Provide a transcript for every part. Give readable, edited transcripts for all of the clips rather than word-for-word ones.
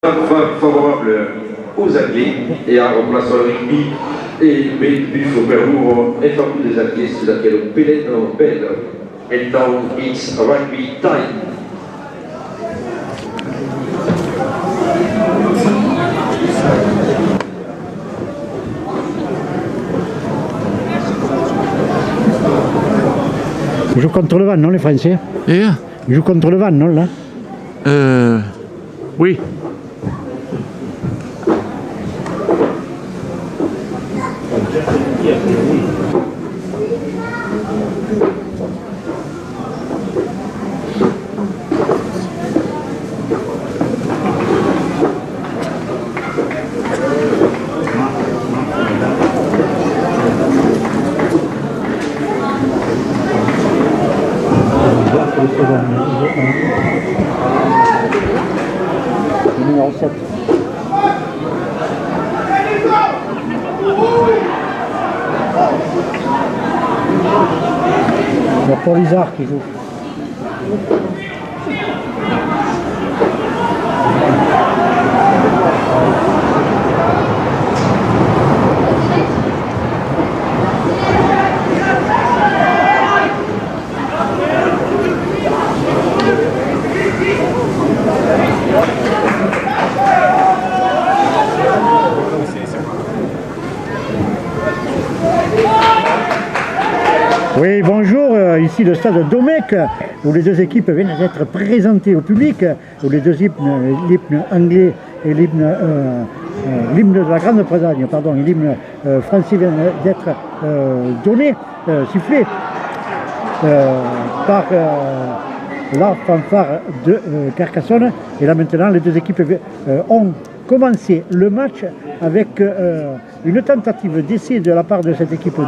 Favorable aux Anglais et en remplaçant le rugby et Buffo Peruro et fameux des Anglais sur laquelle Peleno Bell. And now it's rugby time. Ils jouent contre le vent, non, les Français? Yeah. Ils jouent contre le vent, non, là? Oui. Le numéro 7. Il y a Paul Isard qui joue. Oui, bonjour, ici le stade Domecq, où les deux équipes viennent d'être présentées au public, où les deux hymnes, l'hymne anglais et l'hymne de la Grande-Bretagne, pardon, et l'hymne français viennent d'être donnés, sifflés par la fanfare de Carcassonne. Et là maintenant, les deux équipes ont commencé le match avec une tentative d'essai de la part de cette équipe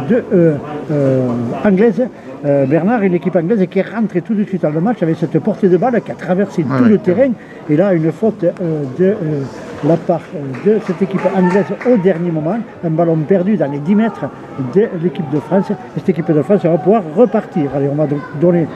anglaise, Bernard, une équipe anglaise qui est rentrée tout de suite dans le match avec cette portée de balle qui a traversé tout le terrain. Et là, une faute de la part de cette équipe anglaise au dernier moment, un ballon perdu dans les 10 mètres de l'équipe de France. Et cette équipe de France va pouvoir repartir. Allez, on va donc donner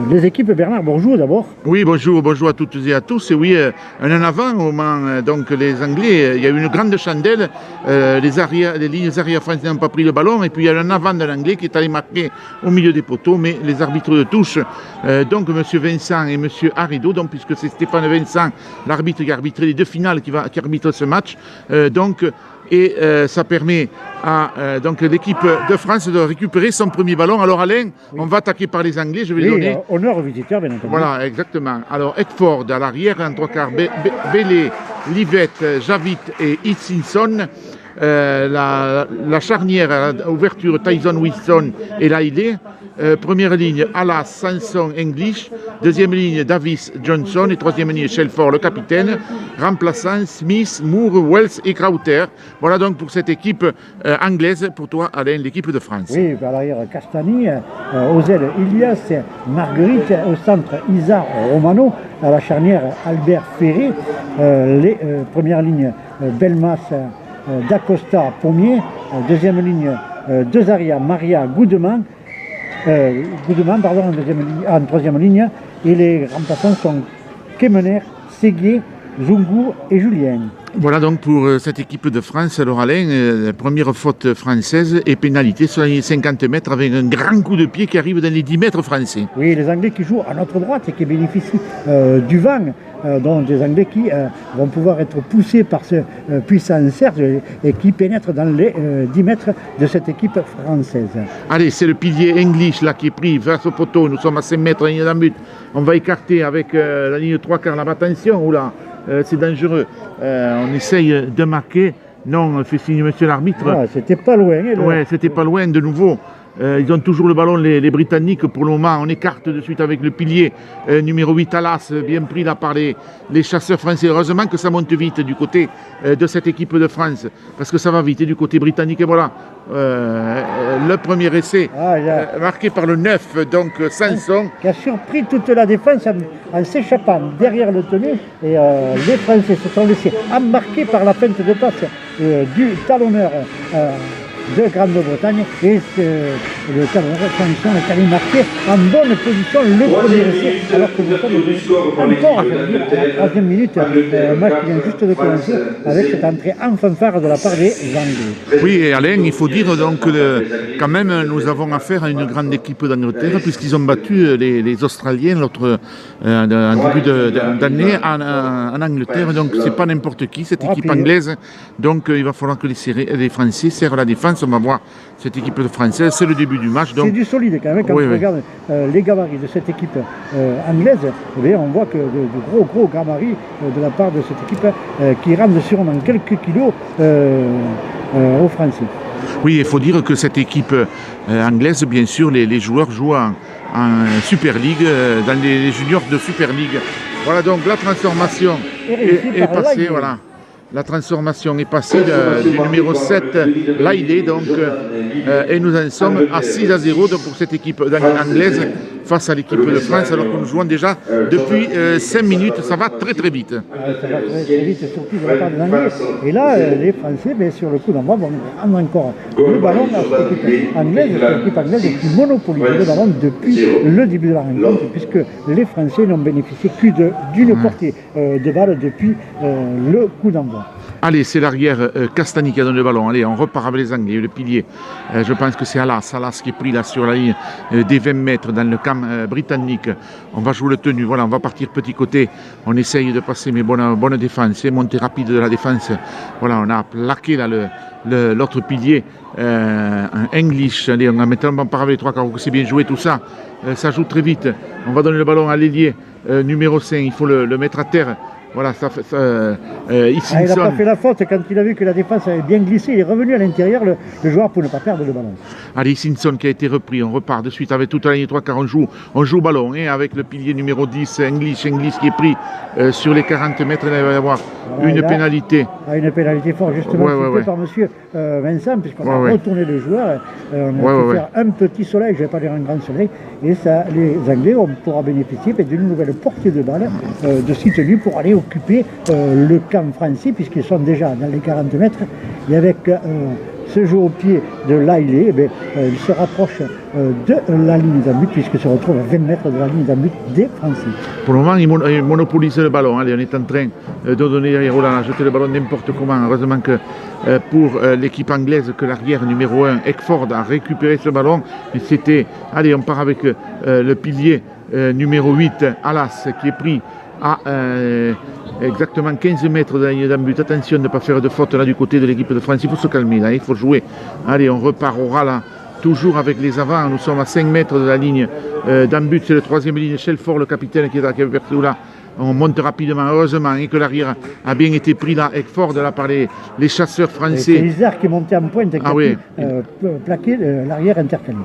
les équipes. Bernard, bonjour d'abord. Oui, bonjour à toutes et à tous. Et oui, un en avant au moment, donc les Anglais, il y a eu une grande chandelle, les lignes arrière françaises n'ont pas pris le ballon, et puis il y a un avant de l'Anglais qui est allé marquer au milieu des poteaux, mais les arbitres de touche, donc M. Vincent et M. Harido, donc puisque c'est Stéphane Vincent, l'arbitre qui a arbitré les deux finales, qui arbitre ce match, ça permet à donc l'équipe de France de récupérer son premier ballon. Alors Alain, on va attaquer par les Anglais, je vais donner... honneur aux visiteurs, bien entendu. Voilà, exactement. Alors Eckford à l'arrière, en trois quarts, Bellé, Livette, Javit et Hutchinson. La charnière à l'ouverture, Tyson Wilson et Lailé. Première ligne, Alas, Sanson, English. Deuxième ligne, Davis, Johnson. Et troisième ligne, Shelford, le capitaine. Remplaçant, Smith, Moore, Wells et Crowther. Voilà donc pour cette équipe anglaise. Pour toi, Alain, l'équipe de France. Oui, à l'arrière, Castani, aux ailes, Ilias, Marguerite. Au centre, Isa, Romano. À la charnière, Albert Ferré. Les premières lignes, Belmas, D'Acosta, Pommier. Deuxième ligne, Dezaria, Maria, Goudeman, en troisième ligne. Et les remplaçants sont Kemener, Séguier, Zungu et Julien. Voilà donc pour cette équipe de France. Alors Alain, première faute française et pénalité sur les 50 mètres avec un grand coup de pied qui arrive dans les 10 mètres français. Oui, les Anglais qui jouent à notre droite et qui bénéficient du vent, donc des Anglais qui vont pouvoir être poussés par ce puissant cercle et qui pénètrent dans les 10 mètres de cette équipe française. Allez, c'est le pilier English là qui est pris face au poteau. Nous sommes à 5 mètres, la ligne d'un but. On va écarter avec la ligne 3 quarts. Là, attention, oula, c'est dangereux. On essaye de marquer. Non, fait signe monsieur l'arbitre. Ah, c'était pas loin. Ouais, c'était pas loin de nouveau. Ils ont toujours le ballon, les Britanniques, pour le moment. On écarte de suite avec le pilier numéro 8, Alas, bien pris là par les chasseurs français. Heureusement que ça monte vite du côté de cette équipe de France, parce que ça va vite. Et du côté britannique, et voilà, le premier essai marqué par le 9, donc Sanson. Qui a surpris toute la défense en s'échappant derrière le tenu. Et les Français se sont laissés embarquer par la feinte de passe du talonneur de Grande-Bretagne. Et le Cameroun est allé marquer en bonne position le premier essai, alors que nous sommes encore à la 3e minute, un match qui vient juste de commencer avec cette entrée en fanfare de la part des Anglais. Oui, et Alain, il faut dire donc que quand même nous avons affaire à une grande équipe d'Angleterre puisqu'ils ont battu les Australiens en début d'année en Angleterre, donc c'est pas n'importe qui cette équipe anglaise, donc il va falloir que les Français serrent la défense. On va voir cette équipe française, c'est le début du match. C'est du solide quand même, quand on regarde les gabarits de cette équipe anglaise, on voit que de gros gabarits de la part de cette équipe qui rendent sûrement quelques kilos aux Français. Oui, il faut dire que cette équipe anglaise, bien sûr, les joueurs jouent en Super League, dans les juniors de Super League. Voilà, donc la transformation est passée, voilà. La transformation est passée du numéro 7, Lailé, donc, et nous en sommes à 6-0 pour cette équipe anglaise face à l'équipe de France, alors que nous jouons déjà depuis 5 minutes. Ça va très vite. Ça va très vite, surtout de la part des Anglais. Et là, les Français, sur le coup d'envoi, vont prendre encore le ballon à cette équipe anglaise qui monopolise le ballon depuis le début de la rencontre, puisque les Français n'ont bénéficié que d'une portée de balle depuis le coup d'envoi. Allez, c'est l'arrière Castani qui a donné le ballon. Allez, on repart avec les Anglais, le pilier. Je pense que c'est Alas qui est pris là sur la ligne des 20 mètres dans le camp britannique. On va jouer le tenu. Voilà, on va partir petit côté. On essaye de passer, mais bonne défense. Montée rapide de la défense. Voilà, on a plaqué là l'autre pilier. Un English. Allez, on a maintenant part avec les trois carreaux. C'est bien joué tout ça. Ça joue très vite. On va donner le ballon à l'ailier numéro 5. Il faut le mettre à terre. Voilà, il n'a pas fait la faute quand il a vu que la défense avait bien glissé. Il est revenu à l'intérieur, le joueur, pour ne pas perdre le ballon. Allez, Simpson qui a été repris. On repart de suite avec toute la ligne 3 car on joue au ballon. Et avec le pilier numéro 10, English qui est pris sur les 40 mètres. Là, il va y avoir une pénalité. Une pénalité forte, justement, par monsieur Vincent, puisqu'on a retourné le joueur. On a pu faire un petit soleil, je ne vais pas dire un grand soleil. Et ça, les Anglais pourront bénéficier d'une nouvelle portée de balle de six tenues pour aller occuper le camp français, puisqu'ils sont déjà dans les 40 mètres. Et avec ce jeu au pied de Lailé, il se rapproche de la ligne d'un but, puisqu'il se retrouve à 20 mètres de la ligne d'un but des Français. Pour le moment, il monopolise le ballon. Allez, on est en train de donner à Roland à jeter le ballon n'importe comment. Heureusement que pour l'équipe anglaise, que l'arrière numéro 1, Eckford, a récupéré ce ballon. Et c'était, allez, on part avec le pilier numéro 8, Alas, qui est pris à exactement 15 mètres de la ligne d'un but. Attention de ne pas faire de faute là du côté de l'équipe de France. Il faut se calmer là, il faut jouer. Allez, on repart au ras là, toujours avec les avants. Nous sommes à 5 mètres de la ligne d'un but. C'est le troisième ligne. Shelford, le capitaine qui est perdu là. On monte rapidement, heureusement, et que l'arrière a bien été pris là, Eckford, là, par les chasseurs français. C'est Isard qui est monté en pointe et qui a plaqué l'arrière intercalé.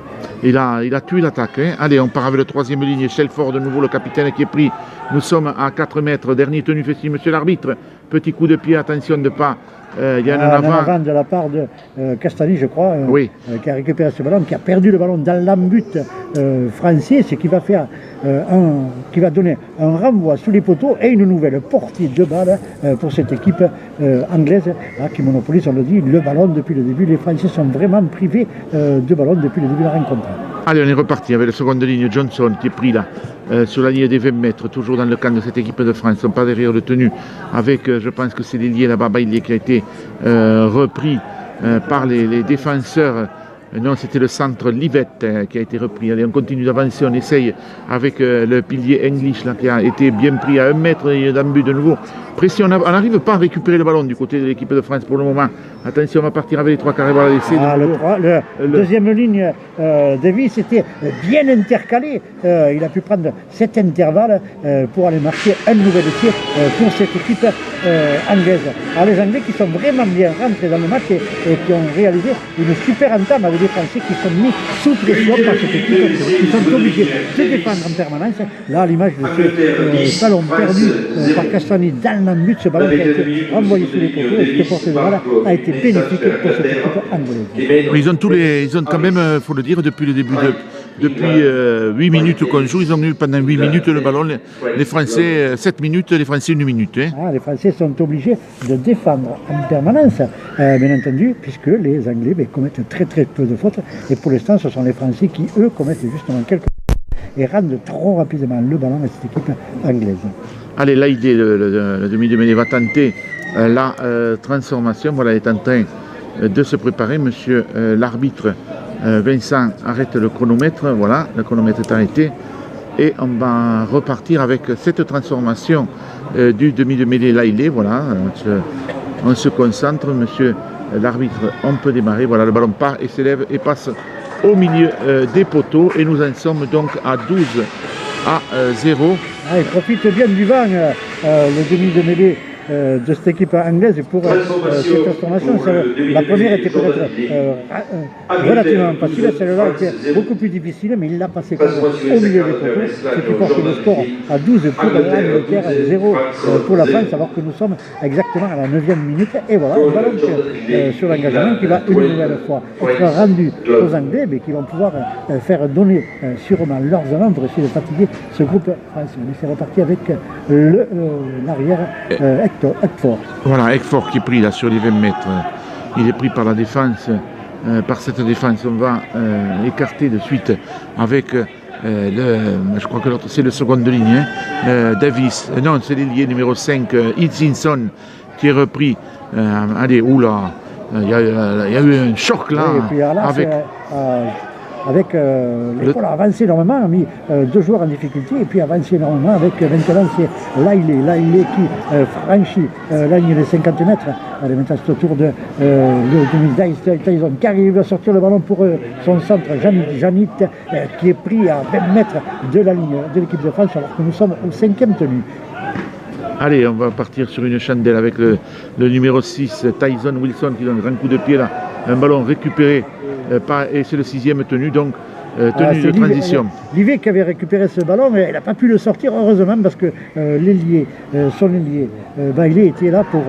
Il a tué l'attaque. Hein. Allez, on part avec le troisième ligne, Shelford, de nouveau le capitaine qui est pris. Nous sommes à 4 mètres, dernier tenu festif, monsieur l'arbitre. Petit coup de pied, attention de ne pas... Il y a un avant de la part de Castani, je crois, qui a récupéré ce ballon, qui a perdu le ballon dans l'embut français, ce qui va faire qui va donner un renvoi sous les poteaux et une nouvelle portée de balle pour cette équipe anglaise qui monopolise, on le dit, le ballon depuis le début. Les Français sont vraiment privés de ballon depuis le début de la rencontre. Allez, on est reparti avec la seconde ligne, Johnson qui est pris là, sur la ligne des 20 mètres, toujours dans le camp de cette équipe de France. Ils ne sont pas derrière le tenu, avec, je pense que c'est l'ailier là-bas, Bailey, qui a été repris par les défenseurs. Non, c'était le centre Livette qui a été repris. Allez, on continue d'avancer, on essaye avec le pilier English là, qui a été bien pris à 1 mètre d'un but de nouveau. Pression, on n'arrive pas à récupérer le ballon du côté de l'équipe de France pour le moment. Attention, on va partir avec les trois carrés. Voilà, le deuxième ligne, Davis était bien intercalé. Il a pu prendre cet intervalle pour aller marquer un nouvel essai pour cette équipe anglaise. Alors les Anglais qui sont vraiment bien rentrés dans le match et qui ont réalisé une super entame avec des Français qui sont mis sous pression par cette équipe, qui sont obligés de défendre en permanence. Là, l'image de ce ballon perdu par Castani dans l'embut, ce ballon qui a été envoyé sous les poteaux et cette portée de balle a été bénéfique pour cette équipe anglaise. Ils ont quand même, il faut le dire, depuis le début depuis 8 minutes qu'on joue. Ils ont eu pendant 8 minutes le ballon. Les Français, 7 minutes, les Français 1 minute. Hein. Ah, les Français sont obligés de défendre en permanence, bien entendu, puisque les Anglais commettent très très peu de fautes. Et pour l'instant, ce sont les Français qui, eux, commettent justement quelques fautes et rendent trop rapidement le ballon à cette équipe anglaise. Allez, là, le demi de mêlée va tenter la transformation. Voilà, il est en train de se préparer. Monsieur l'arbitre Vincent arrête le chronomètre. Voilà, le chronomètre est arrêté. Et on va repartir avec cette transformation du demi de mêlée. Là, il est. Voilà, on se concentre. Monsieur l'arbitre, on peut démarrer. Voilà, le ballon part et s'élève et passe au milieu des poteaux. Et nous en sommes donc à 12 à 0. Ah, il profite bien du vent, le demi de mêlée de cette équipe anglaise pour cette transformation. La première était peut-être relativement facile, celle-là était beaucoup plus difficile, mais il l'a passé quand même au milieu des poteaux, ce qui porte le score à 12 pour l'Angleterre, 0 pour la France, alors que nous sommes exactement à la 9e minute. Et voilà, un ballon sur l'engagement qui va une nouvelle fois être rendu aux Anglais, mais qui vont pouvoir faire donner sûrement leurs allants pour essayer de fatiguer ce groupe français. Mais c'est reparti avec l'arrière Eckford. Voilà, Eckford qui est pris là sur les 20 mètres. Il est pris par la défense. Par cette défense, on va écarter de suite avec je crois que l'autre c'est le second de ligne, Davis. Non, c'est l'ailier numéro 5, Hutchinson, qui est repris. Allez, oula, il y a eu un choc là. Oui, et puis là avec l'épaule a avancé énormément, a mis 2 joueurs en difficulté et puis avancé énormément avec maintenant c'est Lailé qui franchit la ligne des 50 mètres. Allez, maintenant c'est au tour de Tyson qui arrive à sortir le ballon pour son centre, Janit qui est pris à 20 mètres de la ligne de l'équipe de France alors que nous sommes au 5e tenu. Allez, on va partir sur une chandelle avec le numéro 6, Tyson Wilson qui donne un grand coup de pied là, un ballon récupéré. Et c'est le 6e tenu, donc tenue de transition. Livet qui avait récupéré ce ballon, mais elle n'a pas pu le sortir, heureusement, parce que son ailier, Bailey était là pour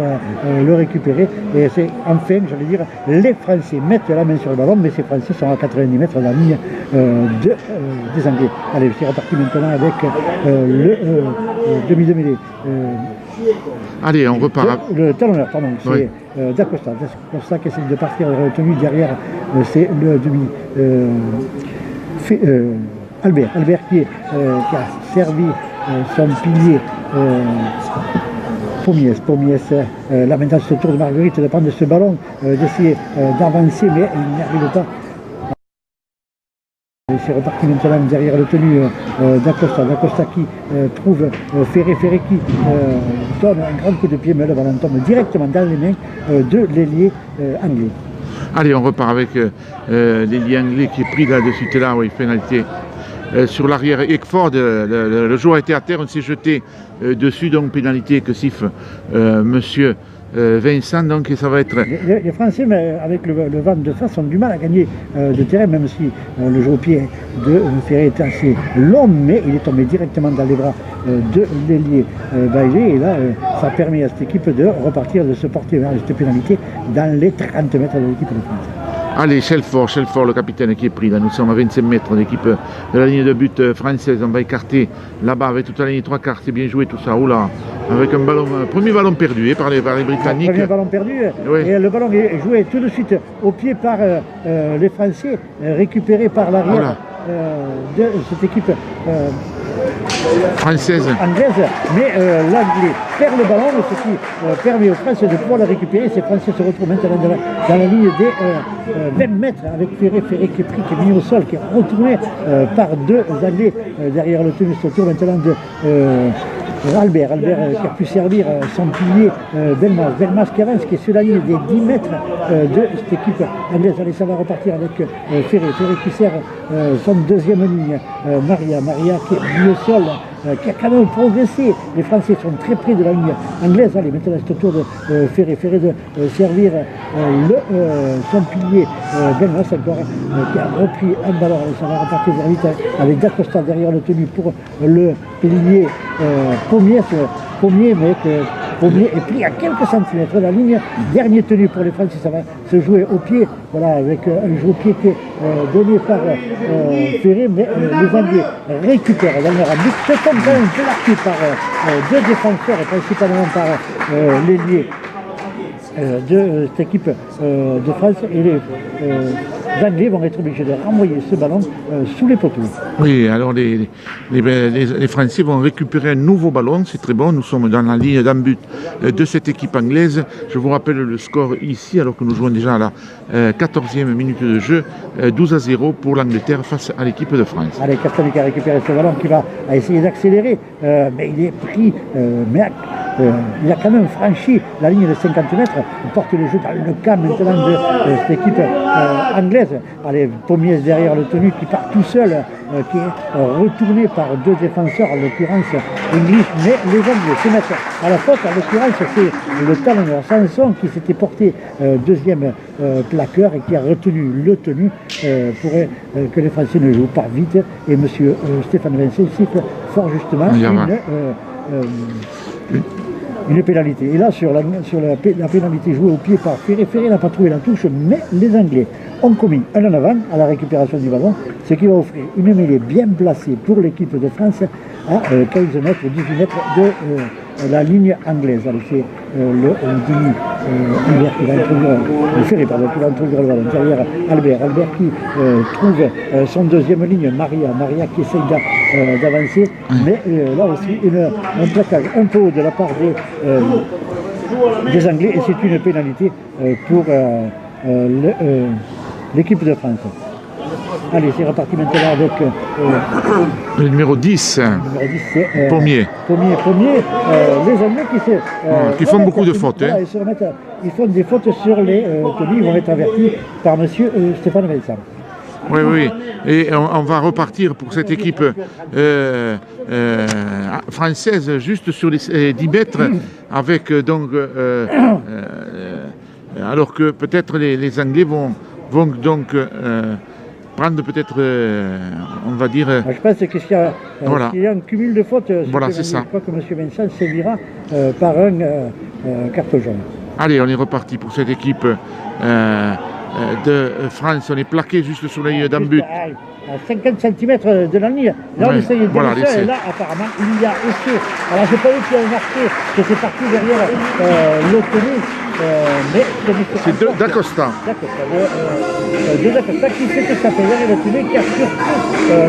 le récupérer. Et c'est enfin, j'allais dire, les Français mettent la main sur le ballon, mais ces Français sont à 90 mètres de la ligne des Anglais. Allez, c'est reparti maintenant avec le demi de mêlée. Allez, on repart. Le talonneur, pardon, c'est D'Acosta qui essaie de partir retenu derrière, c'est le demi. Albert qui a servi son pilier. Pommiès, là maintenant c'est au tour de Marguerite de prendre ce ballon, d'essayer d'avancer, mais il n'y arrive pas. C'est reparti maintenant derrière le tenu d'Acosta qui trouve Ferré qui donne un grand coup de pied, mais le ballon tombe directement dans les mains de l'ailier anglais. Allez, on repart avec l'ailier anglais qui est pris là de suite là, oui, pénalité sur l'arrière. Eckford, le joueur était à terre, on s'est jeté dessus, donc pénalité que siffle monsieur Vincent, donc ça va être... Les Français, mais avec le vent de face, ont du mal à gagner de terrain, même si le jeu au pied de Ferré est assez long, mais il est tombé directement dans les bras de l'ailier Bailey, et là, ça permet à cette équipe de repartir, de se porter vers cette pénalité dans les 30 mètres de l'équipe de France. Allez, Shelford, le capitaine qui est pris. Là, nous sommes à 25 mètres de l'équipe de la ligne de but française. On va écarter là-bas avec toute la ligne 3 quarts. C'est bien joué tout ça. Oula, avec un ballon, premier ballon perdu par les Britanniques. Premier ballon perdu. Oui. Et le ballon est joué tout de suite au pied par les Français, récupéré par l'arrière de cette équipe française. Anglaise, mais l'anglais perd le ballon, ce qui permet aux Français de pouvoir le récupérer. Ces Français se retrouvent maintenant dans la ligne des 20 mètres avec Ferré qui est pris, qui est mis au sol, qui est retourné par 2 Anglais derrière le tennis autour maintenant de Albert qui a pu servir son pilier Belmas qui avance, qui est sur la ligne des 10 mètres de cette équipe anglaise. Allez, ça va repartir avec Ferré qui sert son deuxième ligne, Maria qui est mis au sol, qui a quand même progressé. Les Français sont très près de la ligne anglaise. Allez, maintenant c'est au tour de Ferré de servir son pilier Belmas encore, qui a repris un ballon. Allez, ça va repartir vers vite avec D'Acosta derrière le tenu pour le pilier Pommier, mais Pommier est pris à quelques centimètres de la ligne. Dernier tenu pour les Français, ça va se jouer au pied, voilà, avec un jeu au pied qui est donné par Ferré, mais les Anglais récupèrent dans leur but. Se font quand même plaqués par deux défenseurs, et principalement par l'ailier de cette équipe de France, et les Anglais vont être obligés de renvoyer ce ballon sous les poteaux. Oui, alors les Français vont récupérer un nouveau ballon, c'est très bon. Nous sommes dans la ligne d'un but de cette équipe anglaise. Je vous rappelle le score ici, alors que nous jouons déjà à la 14e minute de jeu, 12-0 pour l'Angleterre face à l'équipe de France. Allez, Castani qui a récupéré ce ballon, qui va essayer d'accélérer, mais il est pris, il a quand même franchi la ligne de 50 mètres. Il porte le jeu dans le camp maintenant de cette équipe anglaise. Allez, Pommier derrière le tenu qui part tout seul, qui est retourné par deux défenseurs, en l'occurrence English, mais les Anglais se mettent à la faute. En l'occurrence, c'est le talonneur Sanson qui s'était porté deuxième plaqueur et qui a retenu le tenu pour que les Français ne jouent pas vite. Et M. Stéphane Vincent siffle fort justement une pénalité. Et là, sur la pénalité jouée au pied par Ferré, Ferré n'a pas trouvé la touche, mais les Anglais ont commis un en avant à la récupération du ballon, ce qui va offrir une mêlée bien placée pour l'équipe de France à 15 mètres, 18 mètres de la ligne anglaise. C'est le Albert qui va introduire, le Ferré, pardon, qui va introduire le ballon derrière Albert. Albert qui trouve son deuxième ligne, Maria qui essaye d'avancer, mais là aussi un plaquage un peu haut de la part des Anglais, et c'est une pénalité pour l'équipe de France. Allez, c'est reparti maintenant avec le numéro 10. Le numéro 10, c'est Pommier. Pommier, les Anglais qui font beaucoup de fautes. Voilà, ils font des fautes sur les tenues, ils vont être avertis par M. Stéphane Vincent. Oui, oui. Et on va repartir pour cette équipe française juste sur les 10 mètres, avec donc alors que peut-être les Anglais vont donc prendre peut-être, on va dire... Je pense qu'il y a un cumul de fautes. Voilà, c'est ça. Je crois que M. Vincent sévira par un carton jaune. Allez, on est reparti pour cette équipe de France. On est plaqué juste sur la ligne d'un but. À 50 cm de la ligne. Là, on essaye de et là, apparemment, il y a essai. Alors, je n'ai pas vu qu'il y avait marqué que c'est parti derrière l'Autonie. Mais c'est d'Acosta. D'Acosta qui fait que ça fait derrière l'Autonie, qui a surtout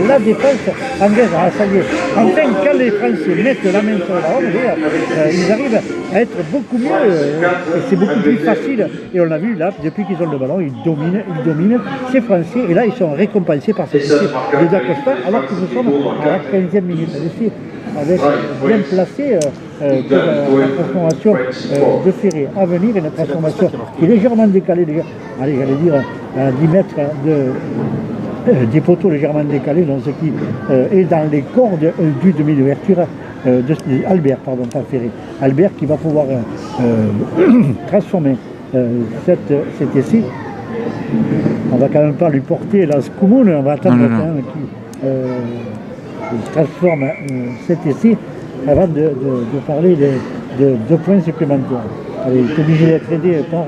la défense anglaise. Ah, ça y est. Enfin, quand les Français mettent la main sur le ballon, ils arrivent à être beaucoup mieux. Et c'est beaucoup plus facile. Et on l'a vu là, depuis qu'ils ont le ballon, ils dominent ces Français. Et là, ils sont récompensés par cette essai de D'Acosta, alors que nous sommes à la 15e minute. L'essai avec bien placé pour la transformation de Ferré à venir, une transformation qui est légèrement décalée, allez, j'allais dire à 10 mètres des poteaux légèrement décalés, donc ce qui est dans les cordes du demi d'ouverture Albert, pardon, pas Ferré. Albert qui va pouvoir transformer cet essai. On va quand même pas lui porter la Scoumoun, on va attendre qu'il transforme cet essai avant de parler de 2 points supplémentaires. Il est obligé d'être aidé par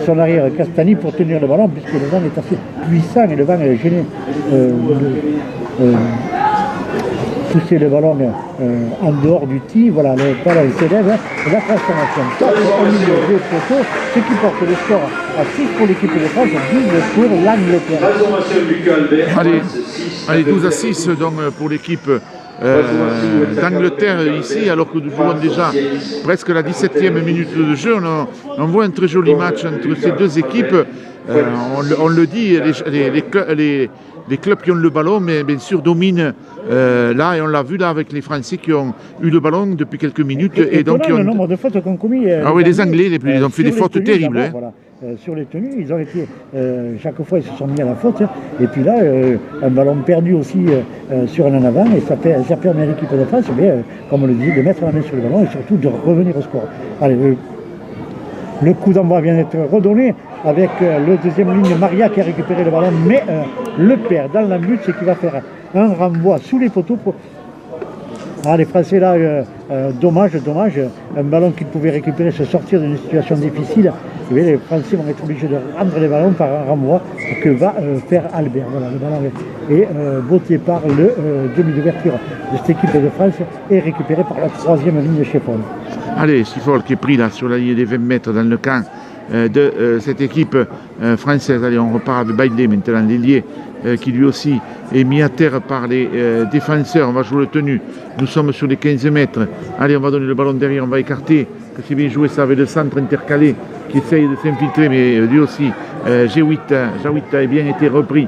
son arrière Castani pour tenir le ballon, puisque le vent est assez puissant et le vent est gêné. Pousser le ballon en dehors du tee, voilà, le ballon s'élève, la transformation au milieu des poteaux, ce qui porte le score à 6 pour l'équipe de France, 12 pour l'Angleterre. Allez, 12-6 donc pour l'équipe d'Angleterre ici, alors que nous jouons déjà presque la 17e minute de jeu. On voit un très joli match entre ces deux équipes. On le dit, les clubs qui ont le ballon, mais bien sûr dominent là, et on l'a vu là avec les Français qui ont eu le ballon depuis quelques minutes. Et donc le nombre de fautes qu'ont commis. Ah oui, les Anglais, ils ont fait des fautes terribles. Voilà. Sur les tenues, ils ont été, chaque fois ils se sont mis à la faute, et puis là, un ballon perdu aussi sur un en avant, et ça permet à l'équipe de France, comme on le dit, de mettre la main sur le ballon et surtout de revenir au score. Allez, le coup d'envoi vient d'être redonné avec le deuxième ligne Maria qui a récupéré le ballon, mais le perd dans la but, c'est qu'il va faire un renvoi sous les poteaux les Français là, dommage, un ballon qu'ils pouvaient récupérer, se sortir d'une situation difficile. Et bien, les Français vont être obligés de rendre les ballons par un renvoi que va faire Albert. Voilà, le ballon est botté par le demi d'ouverture de cette équipe de France et récupéré par la troisième ligne de Scheffel. Allez, Scheffel qui est pris là sur la ligne des 20 mètres dans le camp de cette équipe française. Allez, on repart avec Bailey maintenant, l'ailier qui lui aussi est mis à terre par les défenseurs. On va jouer le tenu. Nous sommes sur les 15 mètres. Allez, on va donner le ballon derrière, on va écarter. Que c'est bien joué ça avec le centre intercalé qui essaye de s'infiltrer, mais lui aussi, Jawit a bien été repris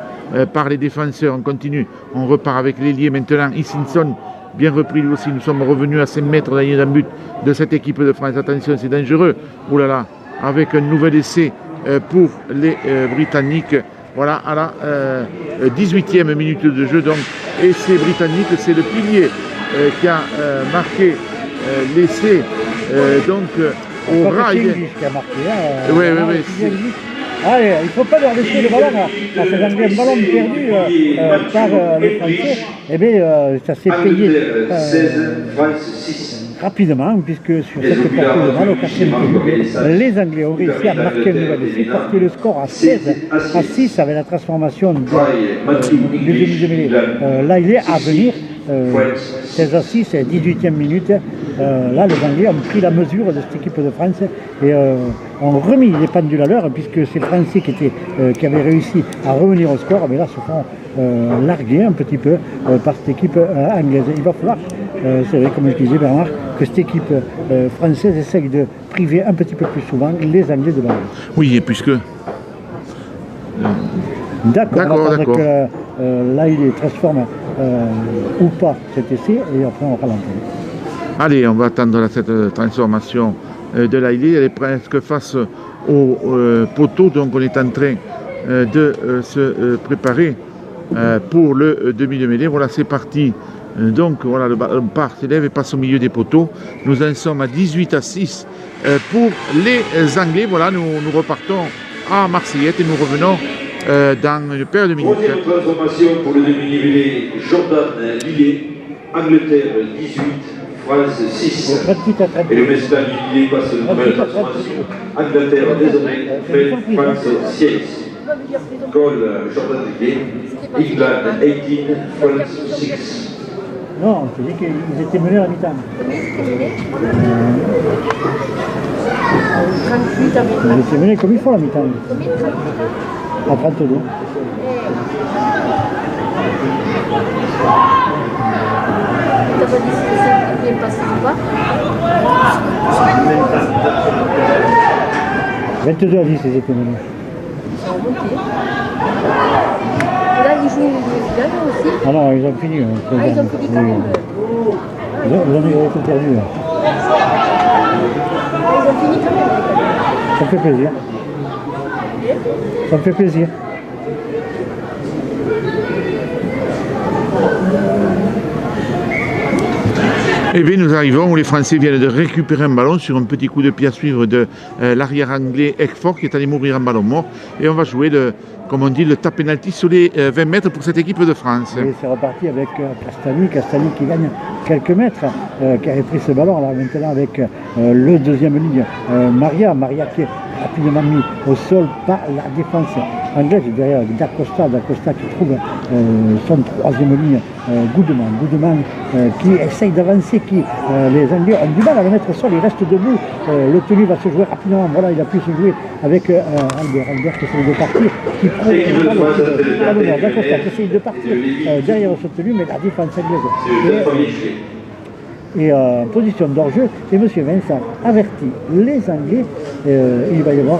par les défenseurs. On continue, on repart avec l'ailier maintenant. Hutchinson, bien repris lui aussi. Nous sommes revenus à 5 mètres de la ligne d'un but de cette équipe de France. Attention, c'est dangereux. Oh là là, avec un nouvel essai pour les Britanniques. Voilà, à la 18e minute de jeu, donc, essai britannique, c'est le pilier qui a marqué l'essai, au rail. Qui a marqué, oui. Allez, il ne faut pas leur laisser le ballon, parce que un ballon perdu par les Français, eh bien, ça s'est payé rapidement, puisque sur cette portée de balle, au 4e minute, les Anglais ont réussi à marquer un nouvel essai, porter le score à 16-6 avec la transformation du demi de mêlée. Là, il est à venir. 16-6, 18e minute. Là, les Anglais ont pris la mesure de cette équipe de France et ont remis les pendules à l'heure, puisque c'est les Français qui avaient réussi à revenir au score, mais là se font larguer un petit peu par cette équipe anglaise. Il va falloir, c'est vrai, comme je disais Bernard, que cette équipe française essaye de priver un petit peu plus souvent les Anglais de ballon. Oui, et puisque... D'accord. Que là, il transforme ou pas cet essai, et après on ralentit. Allez, on va attendre cette transformation de Laïli. Elle est presque face au poteau, donc on est en train de se préparer pour le demi de mêlée. Voilà, c'est parti. Donc voilà, le ballon part, s'élève et passe au milieu des poteaux. Nous en sommes à 18-6 pour les Anglais. Voilà, nous repartons à Marseillette et nous revenons dans une paire de minutes. Troisième transformation pour le demi-mêlée, Jordan Lillet, Angleterre 18, France 6. Et le message Lillet passe une nouvelle transformation. Angleterre désormais fait France 6. Goal Jordan Lillet, England 18, France 6. Non, on te dit qu'ils étaient menés à la mi-temps. Ils étaient menés comme il faut à la mi-temps. À 32. T'as pas dit si c'est bien passé ou pas? 22 à 10, ils étaient menés. Ils sont remontés. Et là, ils jouent les gagnants aussi. Ah non, ils ont fini. Ils ont fini quand même. Ils ont tout perdu. Ils ont fini quand même. Ça me fait plaisir. Ça me fait plaisir. Eh bien, nous arrivons où les Français viennent de récupérer un ballon sur un petit coup de pied à suivre de l'arrière anglais Eckford qui est allé mourir en ballon mort. Et on va jouer, comme on dit, le tap penalty sur les 20 mètres pour cette équipe de France. Et c'est reparti avec Castani qui gagne quelques mètres, qui avait pris ce ballon là maintenant avec le deuxième ligne, Maria qui est rapidement mis au sol par la défense anglaise derrière D'Acosta qui trouve son troisième ligne, Goodman qui essaye d'avancer, les Anglais ont du mal à le mettre au sol, il reste debout, le tenu va se jouer rapidement, voilà, il a pu se jouer avec Albert qui essaye de partir, qui prend D'Acosta qui essaye de partir derrière ce tenu, mais la défense anglaise et en position d'hors-jeu, et M. Vincent avertit les Anglais, il va y avoir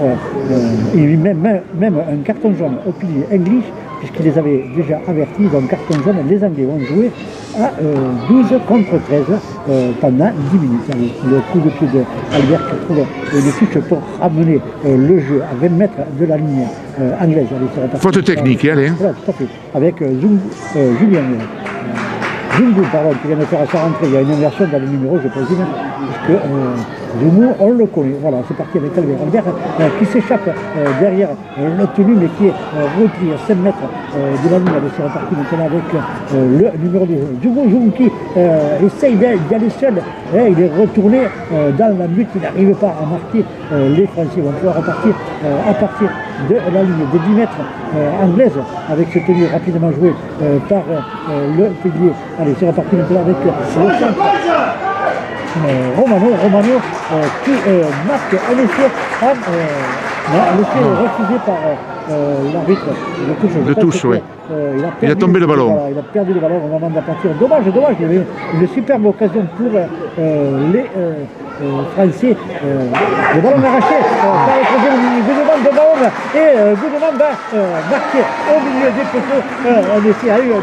même un carton jaune au pilier English, puisqu'il les avait déjà avertis, donc carton jaune, les Anglais vont jouer à 12 contre 13 pendant 10 minutes. Le coup de pied d'Albert qui trouve une touche pour ramener le jeu à 20 mètres de la ligne anglaise. Faute technique, allez. Voilà, tout à fait, avec Julien Zungu, qui vient de faire sa rentrée. Il y a une inversion dans le numéro, je présume, puisque Zoumou, on le connaît. Voilà, c'est parti avec Albert. Albert qui s'échappe derrière le tenu, mais qui est repris à 5 mètres de la ligne. C'est reparti maintenant avec le numéro 2. Zoumou qui essaye d'aller seul. Il est retourné dans la butte. Il n'arrive pas à marquer. Les Français vont pouvoir repartir à partir de la ligne des 10 mètres anglaise avec ce tenue rapidement joué par le pilier. Allez, c'est reparti maintenant avec le centre. Romano qui marque un essai refusé par l'arbitre de touche. Oui. Il a tombé le ballon. Voilà, il a perdu le ballon au moment de la partie. Dommage, il y avait une superbe occasion pour les Français. Le ballon arraché par le troisième ligne. Goudeman de ballon et Goudeman va marquer au milieu des poteaux. On a eu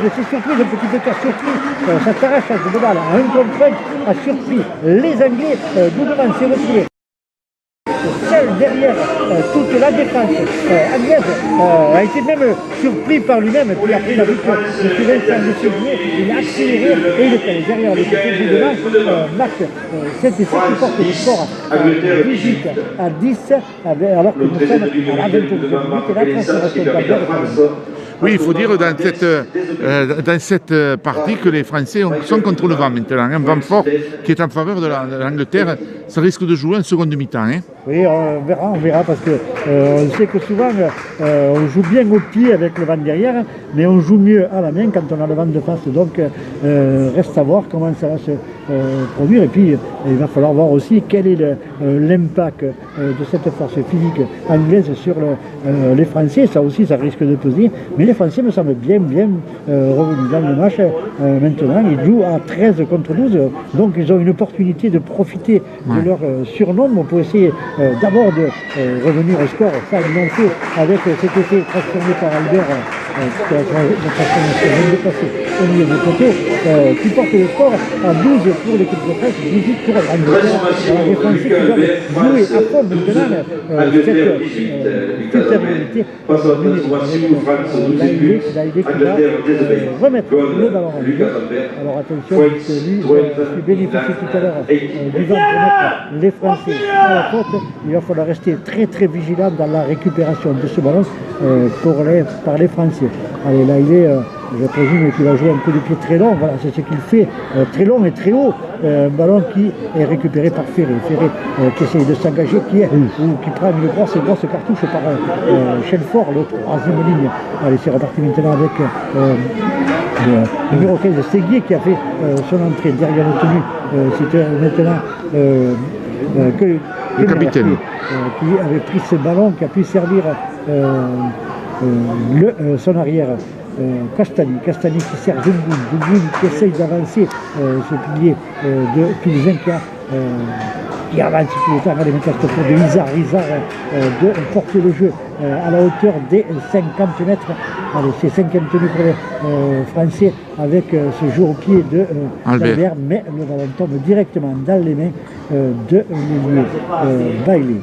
de ces surprises, un petit peu surpris. Ça s'arrache à ce balle. Un contre un a surpris les Anglais. Goudeman s'est retiré seul derrière toute la défense anglaise, a été même surpris par lui-même, puis après il a vu que Vincent de Sévigné, il a accéléré et il est allé derrière le côté du devant, marque cette qui porte le score à 18 à 10, alors que nous sommes à la 22e minute et la transformation d'Albert. Oui, il faut dire dans cette partie que les Français sont contre le vent maintenant. Un vent fort qui est en faveur de l'Angleterre. Ça risque de jouer en seconde mi-temps. Hein. Oui, on verra parce que on sait que souvent on joue bien au pied avec le vent derrière, mais on joue mieux à la main quand on a le vent de face. Donc reste à voir comment ça va se produire. Et puis il va falloir voir aussi quel est l'impact de cette force physique anglaise sur les Français. Ça aussi, ça risque de peser. Mais les Français me semblent bien revenus dans le match. Maintenant, ils jouent à 13 contre 12. Donc ils ont une opportunité de profiter de leur surnombre pour essayer d'abord de revenir au score. Ça, ils l'ont fait avec cet effet transformé par Albert, qui a la transformation dépassée au milieu des poteaux, qui porte le score à 12 pour l'équipe de France, 18 pour l'Angleterre. Les Français qui doivent jouer à fond maintenant cette supériorité. L'AID qui va remettre le ballon en jeu. Alors attention, lui qui bénéficie tout à l'heure du vent pour mettre les Français à la faute. Il va falloir rester très vigilant dans la récupération de ce ballon par les Français. Allez, là il est, je présume qu'il va jouer un coup de pied très long, voilà, c'est ce qu'il fait, très long et très haut. Un ballon qui est récupéré par Ferré. Ferré qui essaye de s'engager, qui prend une grosse cartouche par Shelford, le troisième ligne. Allez, c'est reparti maintenant avec le numéro 15, Séguier, qui a fait son entrée derrière le tenu. C'était maintenant le capitaine qui avait pris ce ballon, qui a pu servir son arrière. Castani qui sert Dungoun qui essaye d'avancer ce pilier de Toulousain qui avance tout le temps. Allez, maintenant c'est pour de Izard de porter le jeu à la hauteur des 50 mètres. Allez, c'est 50 tenus pour les Français avec ce jeu au pied de Albert, mais le ballon tombe directement dans les mains de l'ailier Bailey.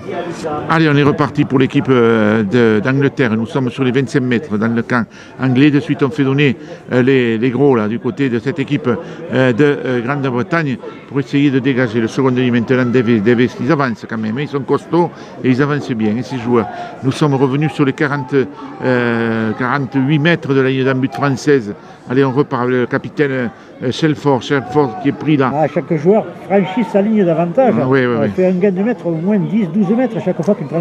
Allez, on est reparti pour l'équipe d'Angleterre. Nous sommes sur les 25 mètres dans le camp anglais. De suite, on fait donner les gros là, du côté de cette équipe de Grande-Bretagne pour essayer de dégager le second ligne maintenant. Davis, ils avancent quand même, ils sont costauds et ils avancent bien, ces joueurs. Nous sommes revenus sur les 48 mètres de la ligne d'en but française. Allez, on repart, le capitaine Shelford qui est pris là. Chaque joueur franchit sa ligne d'avantage. Oui. Fait un gain de mètres, au moins 10-12 mètres à chaque fois qu'il prend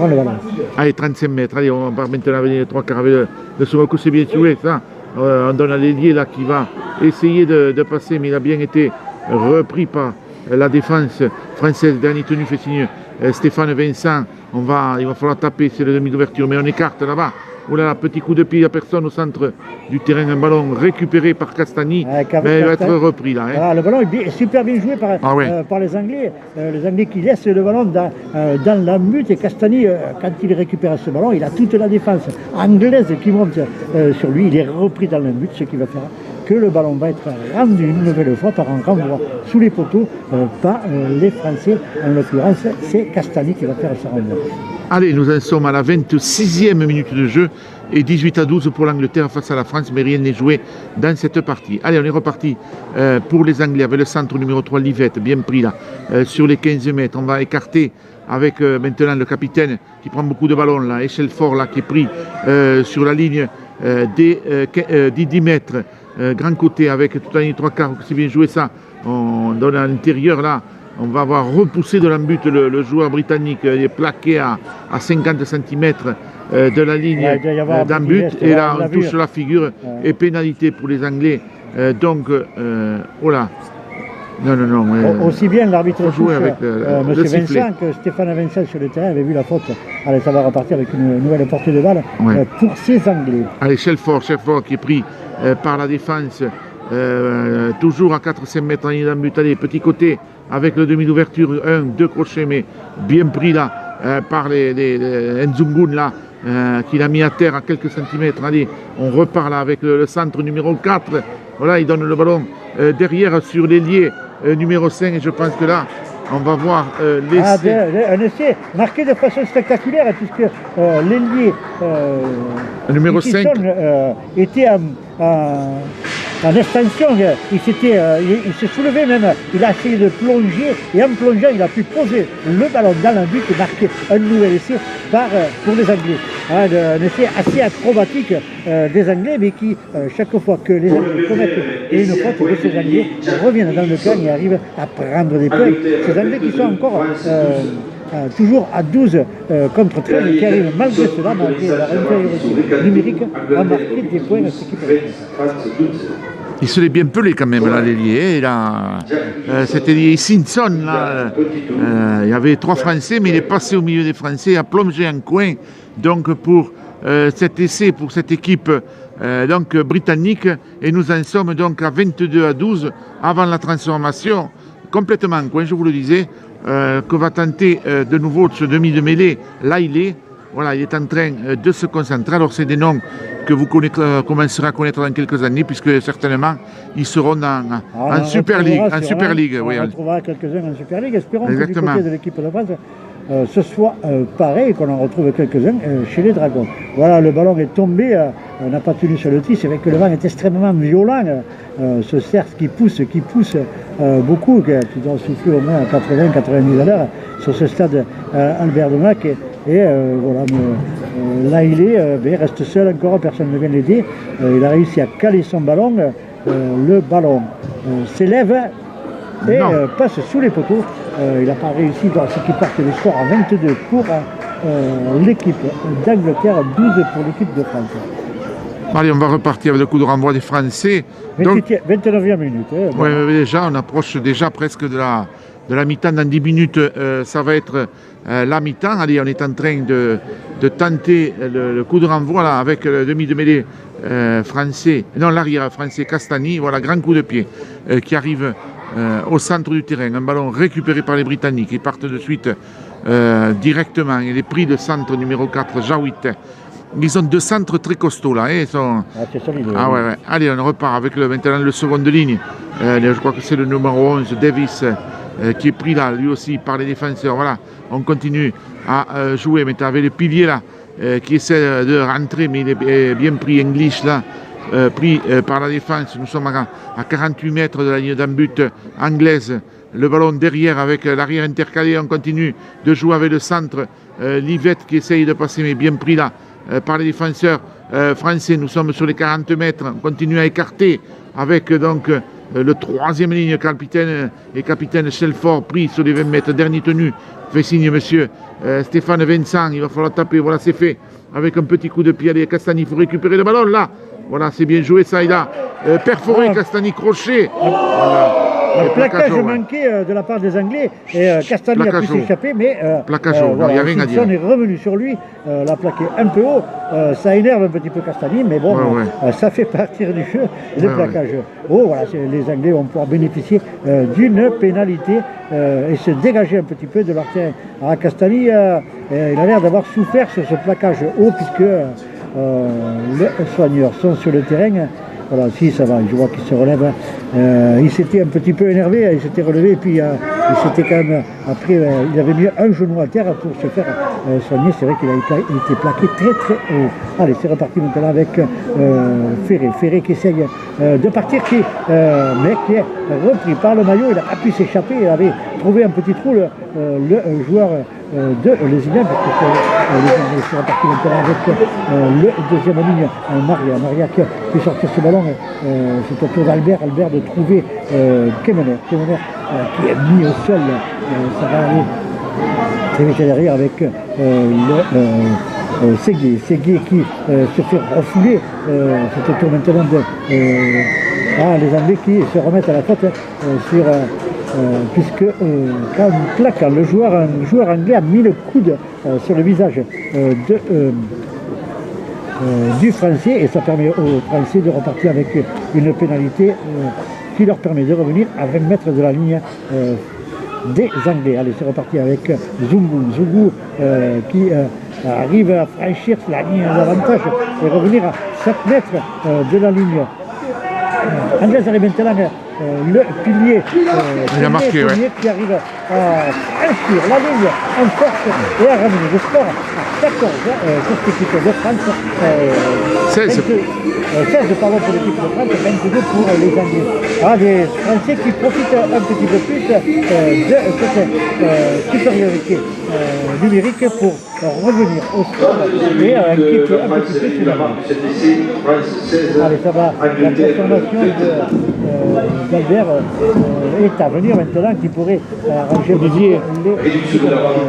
le ballon. Allez, 35 mètres. Allez, on part maintenant avec les trois quarts avec le Somaco, c'est bien joué, ça. On donne à l'ailier là qui va essayer de passer, mais il a bien été repris par la défense française. Dernier tenu fait signe Stéphane Vincent. Il va falloir taper, c'est le demi d'ouverture, mais on écarte là-bas. Oh là là, petit coup de pied, il n'y a personne au centre du terrain, un ballon récupéré par Castani, mais il va être repris là. Hein. Ah, le ballon est super bien joué par les Anglais. Les Anglais qui laissent le ballon dans la butte, et Castani, quand il récupère ce ballon, il a toute la défense anglaise qui monte sur lui, il est repris dans la butte, ce qui va faire que le ballon va être rendu une nouvelle fois par un renvoi sous les poteaux par les Français. En l'occurrence, c'est Castani qui va faire sa renvoi. Allez, nous en sommes à la 26e minute de jeu et 18-12 pour l'Angleterre face à la France, mais rien n'est joué dans cette partie. Allez, on est reparti pour les Anglais avec le centre numéro 3, Livette, bien pris là, sur les 15 mètres. On va écarter avec maintenant le capitaine qui prend beaucoup de ballons là, Echelfort là, qui est pris sur la ligne des 10 mètres. Grand côté avec toute la ligne 3/4, c'est bien joué ça. On donne à l'intérieur là. On va avoir repoussé de l'embut le joueur britannique, il est plaqué à 50 cm de la ligne d'embut. Et là, on touche la figure et pénalité pour les Anglais. Donc, oh là. Non. Aussi bien l'arbitre jouer avec M. Vincent que Stéphane Vincent sur le terrain avait vu la faute. Allez, ça va repartir avec une nouvelle portée de balle pour ces Anglais. Allez, Echelfort qui est pris par la défense, toujours à 4-5 mètres en ligne d'embut. Allez, petit côté avec le demi d'ouverture, 2 crochets, mais bien pris là par les Nzungun là, qu'il a mis à terre à quelques centimètres. Allez, on repart là avec le centre numéro 4. Voilà, il donne le ballon derrière sur l'ailier numéro 5 et je pense que là, on va voir l'essai. Un essai marqué de façon spectaculaire puisque l'ailier numéro 5 était en extension, il s'est soulevé même, il a essayé de plonger et en plongeant il a pu poser le ballon dans le but et marquer un nouvel essai pour les Anglais. Un essai assez acrobatique des Anglais, mais qui chaque fois que les Anglais commettent une faute de ces Anglais reviennent dans le camp et arrivent à prendre des points. Ces Anglais qui sont encore toujours à 12 contre 13 et qui arrivent malgré cela, malgré leur infériorité numérique, à marquer des points à cette équipe. Il se l'est bien pelé quand même là, l'ailier. C'était Simpson là. Il y avait 3 Français, mais il est passé au milieu des Français, a plongé un coin. Donc pour cet essai, pour cette équipe donc britannique, et nous en sommes donc à 22-12 avant la transformation, complètement en coin, je vous le disais, que va tenter de nouveau ce demi de mêlée. Là il est. Voilà, il est en train de se concentrer. Alors, c'est des noms que vous commencerez à connaître dans quelques années, puisque certainement, ils seront en Super League. En Super League, oui. On retrouvera quelques-uns en Super League. Espérons Exactement. Que du côté de l'équipe de France, ce soit pareil, qu'on en retrouve quelques-uns chez les Dragons. Voilà, le ballon est tombé, on n'a pas tenu sur le tir. C'est vrai que le vent est extrêmement violent. Ce cerf qui pousse beaucoup, qui doit souffler au moins à 80-90 à l'heure sur ce stade Albert de Mac. Et voilà, là il reste seul encore, personne ne vient l'aider. Il a réussi à caler son ballon. Le ballon s'élève et passe sous les poteaux. Il n'a pas réussi, dans ce qui parte le score à 22 pour l'équipe d'Angleterre, 12 pour l'équipe de France. Allez, on va repartir avec le coup de renvoi des Français. 29e minute. Oui, déjà, on approche déjà presque de la mi-temps. Dans 10 minutes, ça va être la mi-temps. Allez, on est en train de tenter le coup de renvoi là, avec le demi de mêlée français, non, l'arrière français Castani. Voilà, grand coup de pied qui arrive au centre du terrain. Un ballon récupéré par les Britanniques. Ils partent de suite directement. Il est pris de centre numéro 4, Jawit. Ils ont 2 centres très costauds là. Ils sont... c'est solide. Ouais. Allez, on repart avec maintenant le second de ligne. Je crois que c'est le numéro 11, Davis, qui est pris là, lui aussi, par les défenseurs. Voilà, on continue à jouer. Maintenant, avec le pilier là, qui essaie de rentrer, mais il est bien pris, English là, pris par la défense. Nous sommes à 48 mètres de la ligne d'embut anglaise. Le ballon derrière avec l'arrière intercalé. On continue de jouer avec le centre. Livette qui essaye de passer, mais bien pris là. Par les défenseurs français. Nous sommes sur les 40 mètres, on continue à écarter avec donc le 3e ligne, capitaine Echelfort pris sur les 20 mètres, dernier tenu, fait signe monsieur Stéphane Vincent, il va falloir taper, voilà c'est fait, avec un petit coup de pied, allez Castani, il faut récupérer le ballon là, voilà c'est bien joué ça, il a perforé Castani, crochet, voilà. Un plaquage manqué de la part des Anglais et Castani a pu s'échapper, mais voilà, Simpson est revenu sur lui, l'a plaqué un peu haut, ça énerve un petit peu Castani, mais bon, ça fait partir du jeu, le plaquage haut, voilà, les Anglais vont pouvoir bénéficier d'une pénalité et se dégager un petit peu de leur terrain. Alors Castani, il a l'air d'avoir souffert sur ce plaquage haut, puisque les soigneurs sont sur le terrain. Voilà, si ça va, je vois qu'il se relève. Il s'était un petit peu énervé, il s'était relevé et puis il s'était quand même, après, il avait mis un genou à terre pour se faire soigner. C'est vrai qu'il a été plaqué très très haut. Allez, c'est reparti maintenant avec Ferré qui essaye de partir, mais qui est repris par le maillot. Il n'a pas pu s'échapper, il avait trouvé un petit trou, le joueur de Lézignan, parce que c'est reparti maintenant avec le deuxième ligne, Maria qui sortir ce ballon. C'est au tour d'Albert de trouver Kemener qui est mis au sol. Ça va aller très vite derrière avec Séguier qui se fait refouler. C'est au tour maintenant de les Anglais qui se remettent à la faute sur puisque quand un joueur anglais a mis le coude sur le visage du Français, et ça permet aux Français de repartir avec une pénalité qui leur permet de revenir à 20 mètres de la ligne des Anglais. Allez, c'est reparti avec Zougou qui arrive à franchir la ligne d'avantage et revenir à 7 mètres de la ligne anglaise. Allez, maintenant le pilier, il a marqué, qui arrive à franchir la ligne en force et à ramener le score à 14 pour cette équipe de France. 16 pardon, pour l'équipe de France, 22 pour les Anglais. Des Français qui profitent un petit peu plus de cette supériorité numérique pour revenir au score et inquiéter un petit peu sur la main. Allez, ça va, la transformation d'Albert est à venir maintenant, qui pourrait arranger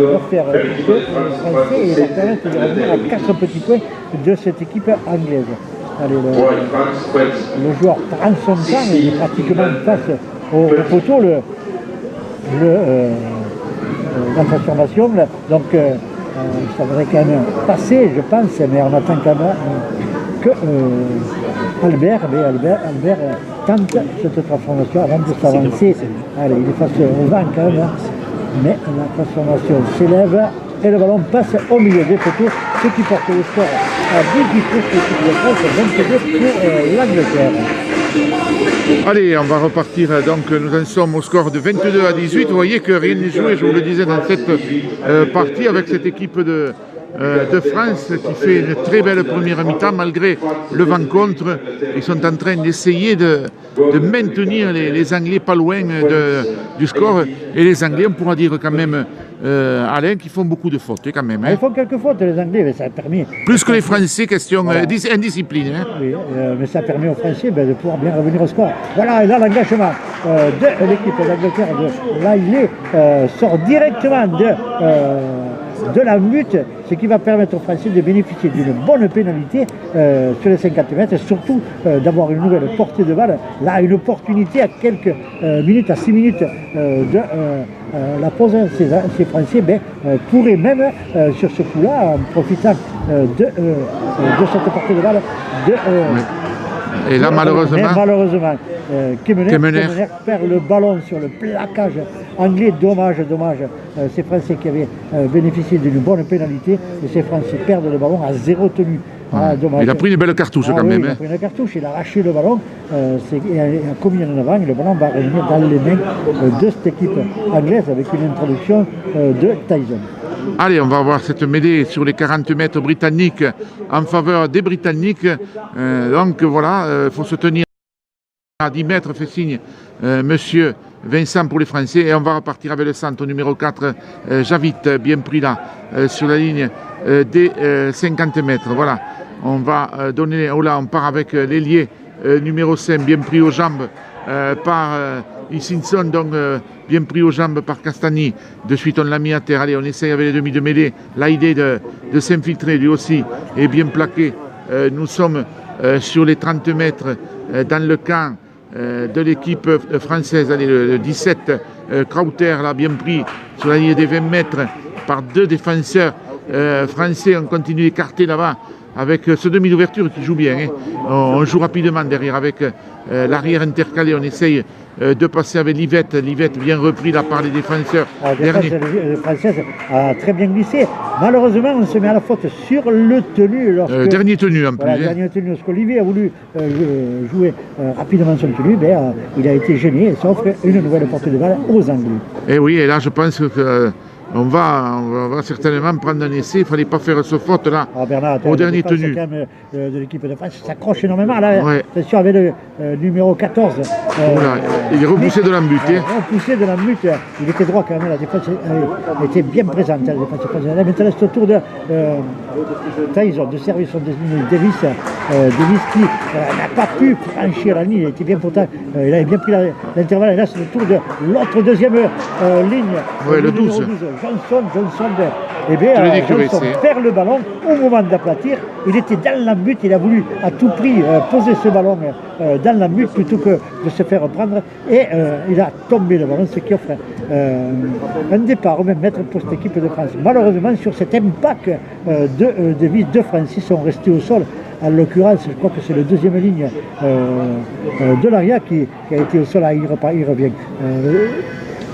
leur faire Français et leur permettre de revenir à 4 petits points de cette équipe anglaise. Allez, le joueur prend son temps, il est pratiquement face au poteau, la transformation. Donc ça devrait quand même passer, je pense, mais on attend quand même que Albert tente cette transformation avant de s'avancer. Allez, il est face au vent quand même, mais la transformation s'élève et le ballon passe au milieu des poteaux, ce qui porte le score à 18 pour l'équipe de France, 22 pour l'Angleterre. Allez, on va repartir, donc nous en sommes au score de 22 à 18. Vous voyez que rien n'est joué, je vous le disais, dans cette partie avec cette équipe de France qui fait une très belle première mi-temps malgré le vent contre. Ils sont en train d'essayer de maintenir les Anglais pas loin du score. Et les Anglais, on pourra dire quand même, Alain, qui font beaucoup de fautes quand même. Ils font quelques fautes, les Anglais, mais ça a permis... Plus que les Français, question indiscipline. Oui, mais ça permet aux Français de pouvoir bien revenir au score. Voilà, et là l'engagement de l'équipe d'Angleterre de Laillet sort directement de la lutte, ce qui va permettre aux Français de bénéficier d'une bonne pénalité sur les 50 mètres et surtout d'avoir une nouvelle portée de balle. Là, une opportunité à quelques minutes, à 6 minutes de la pause. Ces Français pourraient même, sur ce coup-là, en profitant de cette portée de balle, et là, malheureusement, Kemener perd le ballon sur le plaquage anglais. Dommage. Ces Français qui avaient bénéficié d'une bonne pénalité, et ces Français perdent le ballon à 0 tenue. Il a pris une belle cartouche quand même. Il a pris une cartouche, il a arraché le ballon, il a commis en avant, et le ballon va revenir dans les mains de cette équipe anglaise avec une introduction de Tyson. Allez, on va voir cette mêlée sur les 40 mètres britanniques en faveur des Britanniques. Donc voilà, il faut se tenir à 10 mètres, fait signe monsieur Vincent pour les Français. Et on va repartir avec le centre numéro 4, Javit, bien pris là, sur la ligne des 50 mètres. Voilà, on va donner, on part avec l'ailier numéro 5, bien pris aux jambes par Hutchinson, donc bien pris aux jambes par Castagny. De suite, on l'a mis à terre. Allez, on essaye avec les demi de mêlée. Là, idée de s'infiltrer, lui aussi, est bien plaqué. Nous sommes sur les 30 mètres dans le camp de l'équipe française. Allez, le 17, Krauter, là, bien pris sur la ligne des 20 mètres par 2 défenseurs français. On continue d'écarter là-bas avec ce demi d'ouverture qui joue bien. Hein. On joue rapidement derrière avec l'arrière intercalé. On essaye de passer avec Livette. Livette bien repris là par les défenseurs. Le Française a très bien glissé. Malheureusement, on se met à la faute sur le tenu. Dernier tenu en plus. Voilà, dernier tenu. Lorsqu'Olivier a voulu jouer rapidement son tenu, il a été gêné et s'offre une nouvelle portée de balle aux Anglais. Et oui, et là je pense que on va certainement prendre un essai. Il ne fallait pas faire ce faute là Bernard, au dernier tenu. De l'équipe de France s'accroche énormément là. Ouais. Attention avec le numéro 14. Voilà, il est repoussé de la but. Repoussé de la but. Il était droit quand même. La défense était bien présente. La défense française. Là, maintenant c'est au tour de Tyson de service son Davis. Davis qui n'a pas pu franchir la ligne. Il était bien pourtant. Il avait bien pris l'intervalle. Et là c'est le tour de l'autre deuxième ligne. Ouais, le 12. Johnson Johnson perd le ballon au moment d'aplatir. Il était dans la butte, il a voulu à tout prix poser ce ballon dans la butte plutôt que de se faire prendre. Et il a tombé le ballon, ce qui offre un départ au même mètre pour cette équipe de France. Malheureusement, sur cet impact de vis, deux Français sont restés au sol. En l'occurrence, je crois que c'est le deuxième ligne de l'Aria qui a été au sol. Il revient.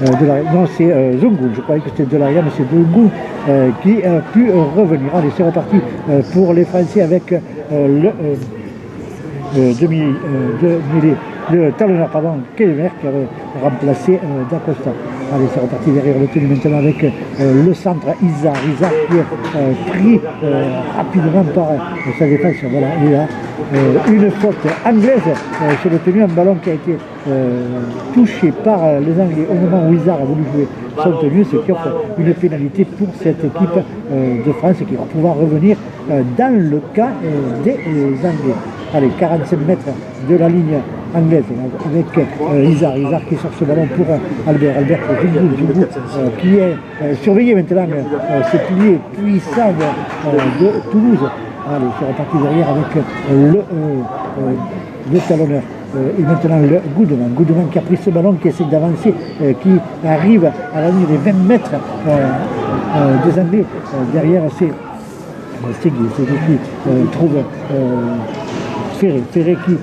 Non, c'est Zungu, je croyais que c'était Delaria, mais c'est Zungu qui a pu revenir. Allez, c'est reparti pour les Français avec le talonneur, Kellemer qui avait remplacé D'Acosta. Allez, c'est reparti derrière le tenue maintenant avec le centre Izar qui est pris rapidement par sa défense. Voilà, il a une faute anglaise sur le tenue, un ballon qui a été touché par les Anglais au moment où Izar a voulu jouer son tenue, ce qui offre une pénalité pour cette équipe de France qui va pouvoir revenir dans le cas des Anglais. Allez, 45 mètres de la ligne anglaise avec Izar qui sort ce ballon pour Albert Zungu qui est surveillé maintenant, ce pilier puissant de Toulouse. Allez, c'est reparti derrière avec le talonneur. Et maintenant le Goodman qui a pris ce ballon, qui essaie d'avancer, qui arrive à la ligne des 20 mètres des Anglais. Derrière c'est Segui qui trouve Ferré qui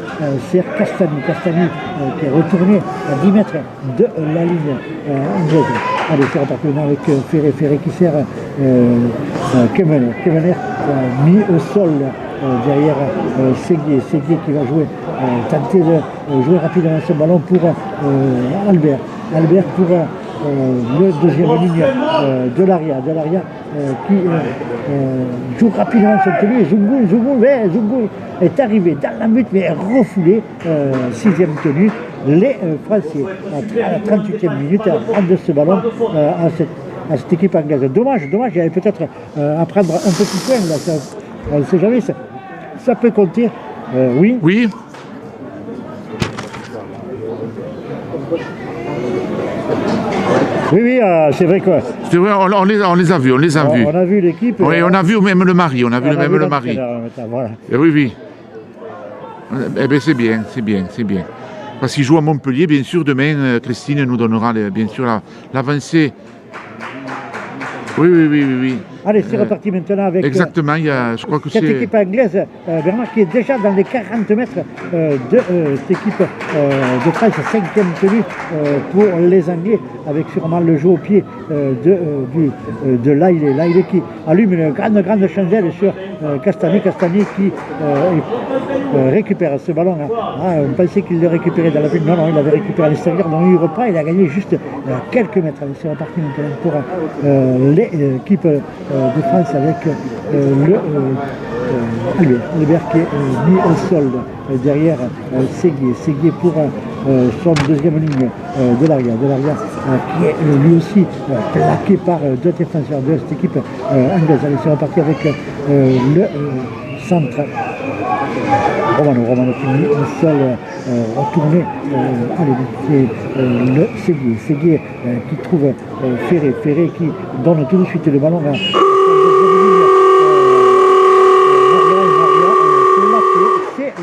sert Castani qui est retourné à 10 mètres de la ligne anglaise. Allez, c'est reparti maintenant avec Ferré qui sert Kemener mis au sol derrière Séguier qui va tenter de jouer rapidement ce ballon pour Albert pour le deuxième ligne de l'Aria qui joue rapidement son tenue. Zungu est arrivé dans la butte mais est refoulé, sixième tenue. Les Français à la 38e minute à prendre ce ballon à cette équipe anglaise. Dommage, il y avait peut-être à prendre un petit point là, on ne sait jamais, ça peut compter. Oui. Oui, c'est vrai que... C'est vrai, on les a vus. On a vu l'équipe. Oui, on a vu même le mari. Voilà. Et oui. Eh bien, c'est bien. Parce qu'il joue à Montpellier, bien sûr, demain, Christine nous donnera bien sûr l'avancée. Oui. Allez, c'est reparti maintenant avec exactement, je crois que cette équipe anglaise, Bernard, qui est déjà dans les 40 mètres de cette équipe de France, 5e tenue pour les Anglais, avec sûrement le jeu au pied de Lailé qui allume une grande chandelle sur Castani qui récupère ce ballon. On pensait qu'il le récupérait dans la ville, non, il l'avait récupéré à l'extérieur, donc il reprend, il a gagné juste quelques mètres. Allez, c'est reparti maintenant pour l'équipe de France avec Albert qui est mis au sol derrière Séguier pour son deuxième ligne de l'Aria qui est lui aussi plaqué par deux défenseurs de cette équipe anglaise. Allez, c'est reparti avec le centre Romano qui est mis au sol retourné. Allez, c'est le Séguier qui trouve Ferré qui donne tout de suite le ballon à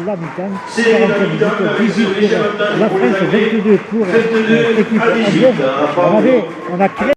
la mi-temps, 40 minutes, 18 pour la France, 22 pour l'équipe anglaise. On a créé